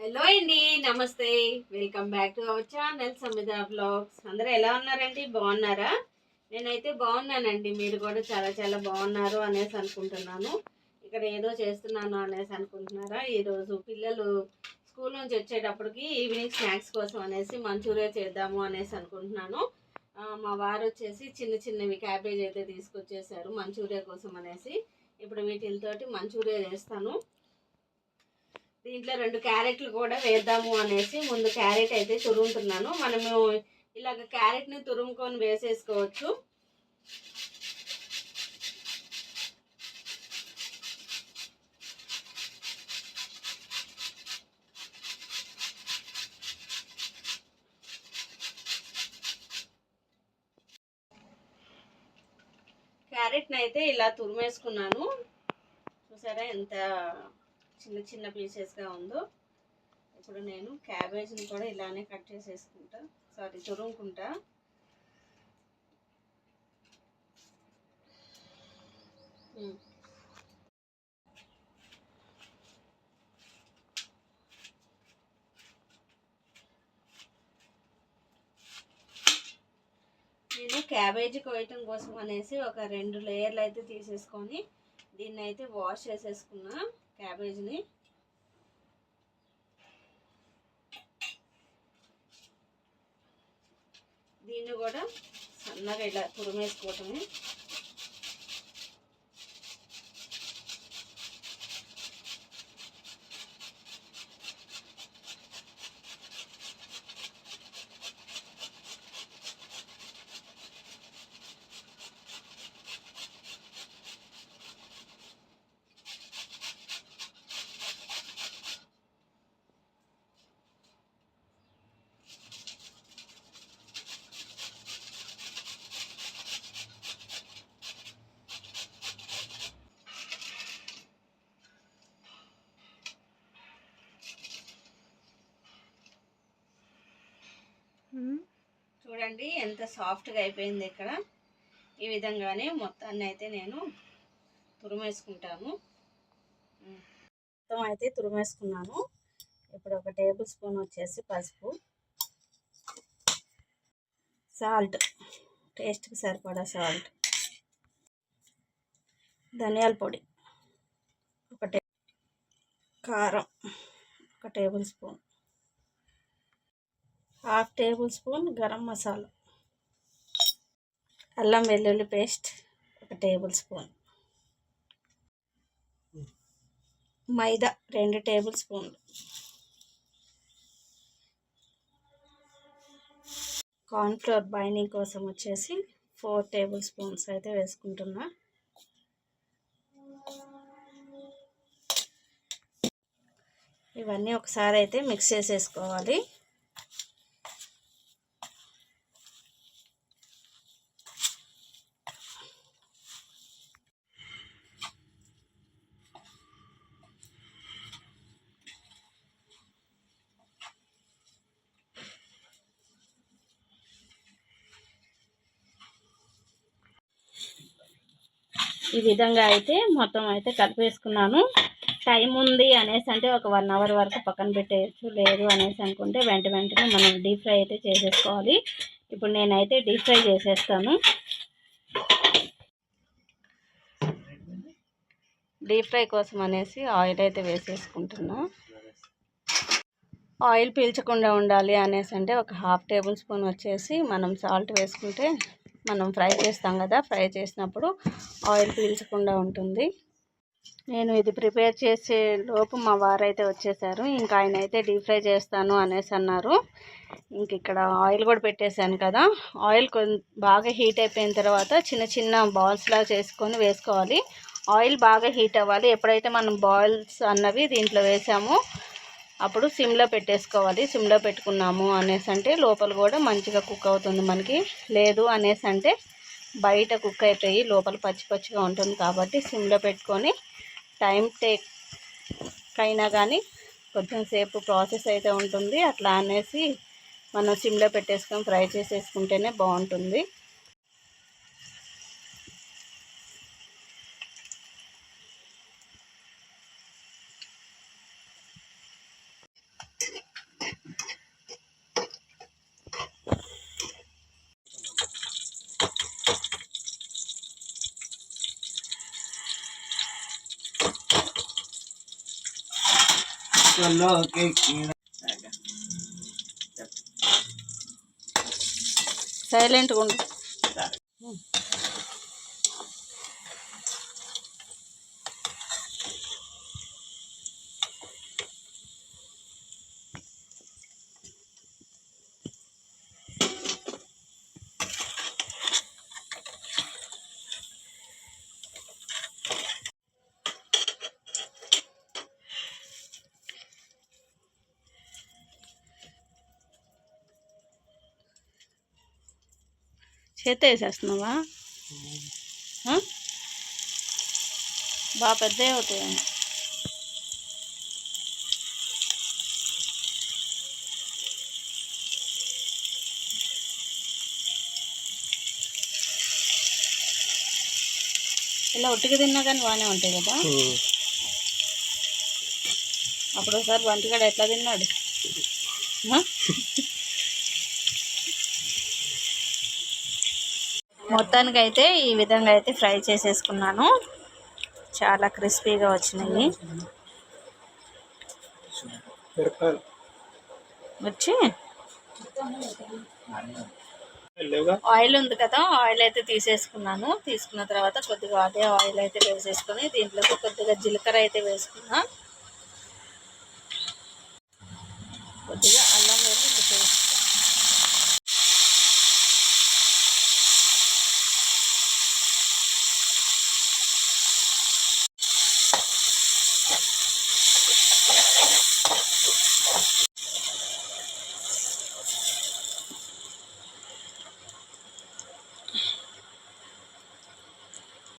Hello అండి, నమస్తే. Welcome back to our channel Samitha blogs. అందరూ ఎలా ఉన్నారండి? బాగున్నారా? నేనైతే బాగున్నానండి. మీరు కూడా చాలా చాలా బాగున్నారు అనేసి అనుకుంటున్నాను. ఇక్కడ ఏదో చేస్తున్నాను అనేసి అనుకుంటున్నారా? ఈరోజు పిల్లలు స్కూల్ నుంచి వచ్చేటప్పటికి ఈవినింగ్ స్నాక్స్ కోసం అనేసి మంచూరియా చేద్దాము అనేసి అనుకుంటున్నాను. మా వారు వచ్చేసి చిన్న చిన్నవి క్యాబేజ్ అయితే తీసుకొచ్చేసారు మంచూరియా కోసం అనేసి. ఇప్పుడు వీటితోటి మంచూరియా చేస్తాను. దీంట్లో 2 క్యారెట్లు కూడా వేద్దాము అనేసి ముందు క్యారెట్ అయితే తురుముతున్నాను. మనము ఇలాగ క్యారెట్ని తురుముకొని వేసేసుకోవచ్చు. క్యారెట్ని అయితే ఇలా తురిమేసుకున్నాను. చూసారా ఎంత చిన్న చిన్న పీసెస్గా ఉందో. ఇప్పుడు నేను క్యాబేజ్ని కూడా ఇలానే కట్ చేసేసుకుంటా, తురుముకుంటా. నేను క్యాబేజీ కోయటం కోసం అనేసి ఒక 2 లేయర్లు అయితే తీసేసుకొని దీన్ని అయితే వాష్ చేసేసుకున్నా క్యాబేజ్ని. దీన్ని కూడా సన్నగా ఇలా తురిమేసుకోవటమే. చూడండి ఎంత సాఫ్ట్గా అయిపోయింది. ఇక్కడ ఈ విధంగానే మొత్తాన్ని అయితే నేను తురిమేసుకుంటాను. మొత్తం అయితే తురిమేసుకున్నాను. ఇప్పుడు ఒక టేబుల్ స్పూన్ వచ్చేసి పసుపు, సాల్ట్, టేస్ట్కి సరిపడా సాల్ట్, ధనియాల పొడి, కారం 1 table spoon, 1/2 table spoon garam masala, అల్లం వెల్లుల్లి పేస్ట్ 1 టేబుల్ స్పూన్, మైదా 2 టేబుల్ స్పూన్లు, కార్న్ఫ్లోర్ బైండింగ్ కోసం వచ్చేసి 4 టేబుల్ స్పూన్స్ అయితే వేసుకుంటున్నా. ఇవన్నీ ఒకసారి అయితే మిక్స్ చేసేసుకోవాలి. ఈ విధంగా అయితే మొత్తం అయితే కలిపేసుకున్నాను. టైం ఉంది అనేసి అంటే ఒక 1 అవర్ వరకు పక్కన పెట్టేయచ్చు. లేదు అనేసి అనుకుంటే వెంటనే మనం డీప్ ఫ్రై అయితే చేసేసుకోవాలి. ఇప్పుడు నేనైతే డీప్ ఫ్రై చేసేస్తాను. డీప్ ఫ్రై కోసం అనేసి ఆయిల్ అయితే వేసేసుకుంటున్నా. ఆయిల్ పీల్చకుండా ఉండాలి అనేసి అంటే ఒక 1/2 టేబుల్ స్పూన్ వచ్చేసి మనం సాల్ట్ వేసుకుంటే మనం ఫ్రై చేస్తాం కదా, ఫ్రై చేసినప్పుడు ఆయిల్ పీల్చకుండా ఉంటుంది. నేను ఇది ప్రిపేర్ చేసే లోపు మా వారైతే వచ్చేసారు. ఇంకా ఆయన అయితే డీప్ ఫ్రై చేస్తాను అనేసి అన్నారు. ఇంక ఇక్కడ ఆయిల్ కూడా పెట్టేశాను కదా. ఆయిల్ బాగా హీట్ అయిపోయిన తర్వాత చిన్న చిన్న బాల్స్ లాగా చేసుకొని వేసుకోవాలి. ఆయిల్ బాగా హీట్ అవ్వాలి. ఎప్పుడైతే మనం బాల్స్ అన్నవి దీంట్లో వేసామో అప్పుడు సిమ్లో పెట్టేసుకోవాలి. సిమ్లో పెట్టుకున్నాము అనేసి అంటే లోపల కూడా మంచిగా కుక్ అవుతుంది మనకి. లేదు అనేసి అంటే బయట కుక్ అయిపోయి లోపల పచ్చి పచ్చిగా ఉంటుంది. కాబట్టి సిమ్లో పెట్టుకొని టైం అయినా కానీ కొంచెం సేపు ప్రాసెస్ అయితే ఉంటుంది. అట్లా అనేసి మనం సిమ్లో పెట్టేసుకొని ఫ్రై చేసేసుకుంటేనే బాగుంటుంది. సైలెంట్గా ఉండు. చేత వేసేస్తున్నావా? బాగా పెద్దవి అవుతాయి. ఇలా ఒట్టిగా తిన్నా కానీ బాగానే ఉంటాయి కదా. అప్పుడు ఒకసారి వంటిగాడు ఎట్లా తిన్నాడు. మొత్తానికి అయితే ఈ విధంగా అయితే ఫ్రై చేసేసుకున్నాను. చాలా క్రిస్పీగా వచ్చినాయి. వచ్చి ఆయిల్ ఉంది కదా, ఆయిల్ అయితే తీసేసుకున్నాను. తీసుకున్న తర్వాత కొద్దిగా అదే ఆయిల్ అయితే వేసేసుకొని దీంట్లోకి కొద్దిగా జీలకర్ర అయితే వేసుకున్నా, కొద్దిగా అల్లం వెల్లుల్లి పేస్ట్,